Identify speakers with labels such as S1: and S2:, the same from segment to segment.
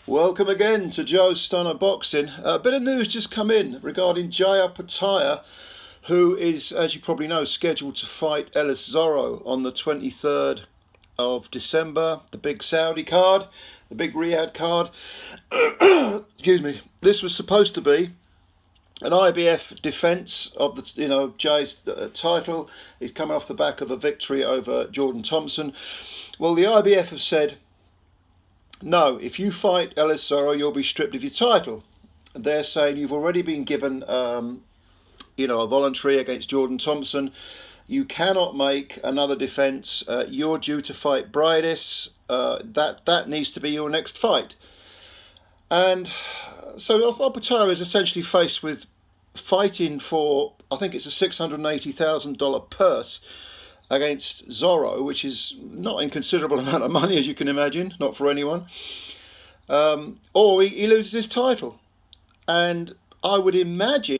S1: Welcome again to Joe's Stunner Boxing. A bit of news just come in regarding Jai Opetaia, who is, as you probably know, scheduled to fight ELLIS ZORRO on the 23rd of December, the big Saudi card, the big Riyadh card. Excuse me. This was supposed to be an IBF defence of the, Jai's title. He's coming off the back of a victory over Jordan Thompson. Well, the IBF have said, no, if you fight ELLIS ZORRO, you'll be stripped of your title. They're saying you've already been given, a voluntary against Jordan Thompson. You cannot make another defence. You're due to fight Briedis. That needs to be your next fight. And so Opetaia is essentially faced with fighting for, I think it's a $680,000 purse against ZORRO, which is not inconsiderable amount of money, as you can imagine, not for anyone. Or he loses his title. And I would imagine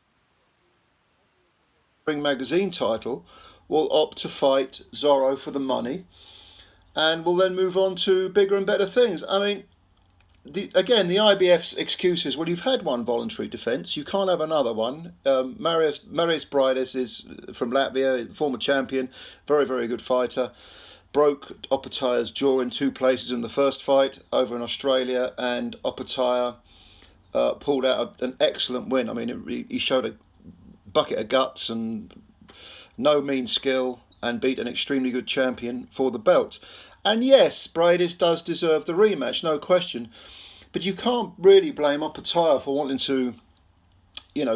S1: the Ring Magazine title will opt to fight ZORRO for the money and will then move on to bigger and better things. I mean, again, the IBF's excuse is, well, you've had one voluntary defence, you can't have another one. Marius Briedis is from Latvia, former champion, very, very good fighter. Broke Opetaia's jaw in 2 places in the first fight over in Australia, and Opetaia pulled out an excellent win. I mean, he showed a bucket of guts and no mean skill and beat an extremely good champion for the belt. And yes, Briedis does deserve the rematch, no question. But you can't really blame Opetaia for wanting to,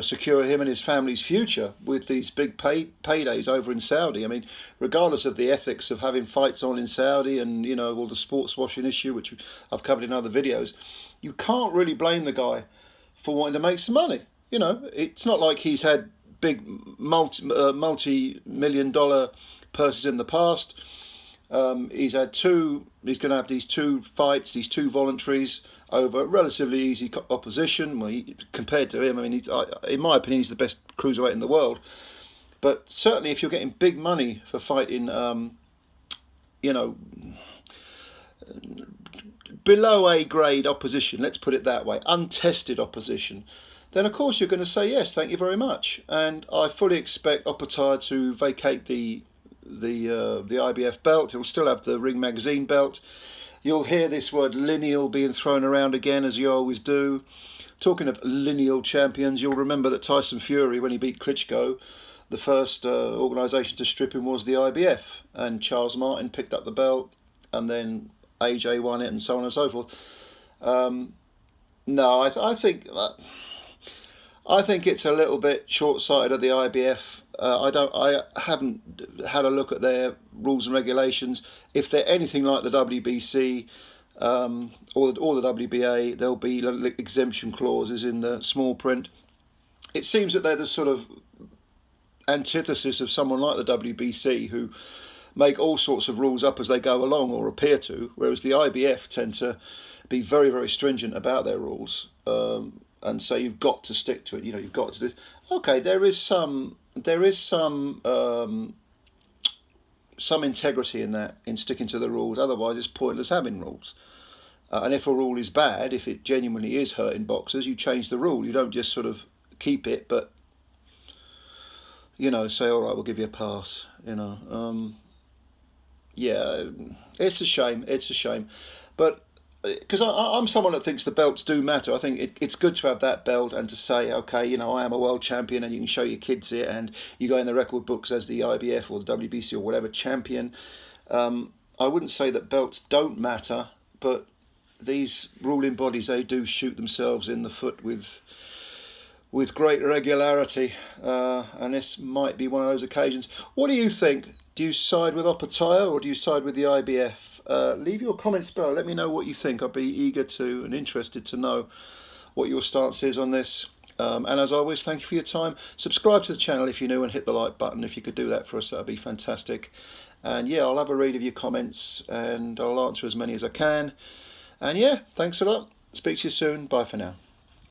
S1: secure him and his family's future with these big paydays over in Saudi. I mean, regardless of the ethics of having fights on in Saudi and, all the sports washing issue, which I've covered in other videos, you can't really blame the guy for wanting to make some money. It's not like he's had big multi-million-dollar purses in the past. He's going to have these 2 fights, these 2 voluntaries over relatively easy opposition. Well, compared to him, I mean, in my opinion, he's the best cruiserweight in the world. But certainly, if you're getting big money for fighting, below A grade opposition, let's put it that way, untested opposition, then of course you're going to say yes, thank you very much. And I fully expect Opetaia to vacate the IBF belt. He'll still have the Ring Magazine belt. You'll hear this word lineal being thrown around again, as you always do. Talking of lineal champions, you'll remember that Tyson Fury, when he beat Klitschko, the first organisation to strip him was the IBF, and Charles Martin picked up the belt, and then AJ won it, and so on and so forth. No, I think it's a little bit short-sighted of the IBF. I haven't had a look at their rules and regulations. If they're anything like the WBC or the WBA, there'll be exemption clauses in the small print. It seems that they're the sort of antithesis of someone like the WBC, who make all sorts of rules up as they go along, or appear to, whereas the IBF tend to be very, very stringent about their rules. And say you've got to stick to it. You've got to do this. Okay, there is some integrity in that, in sticking to the rules. Otherwise, it's pointless having rules. And if a rule is bad, if it genuinely is hurting boxers, you change the rule. You don't just sort of keep it, but say, all right, we'll give you a pass. Yeah, it's a shame. It's a shame, but. Because I'm someone that thinks the belts do matter. I think it's good to have that belt and to say, okay, I am a world champion, and you can show your kids it, and you go in the record books as the IBF or the WBC or whatever champion. I wouldn't say that belts don't matter, but these ruling bodies, they do shoot themselves in the foot with great regularity, and this might be one of those occasions. What do you think? Do you side with Opetaia or do you side with the IBF? Leave your comments below. Let me know what you think. I'd be eager to and interested to know what your stance is on this. And as always, thank you for your time. Subscribe to the channel if you're new, and hit the like button. If you could do that for us, that'd be fantastic. And yeah, I'll have a read of your comments and I'll answer as many as I can. And yeah, thanks a lot. Speak to you soon. Bye for now.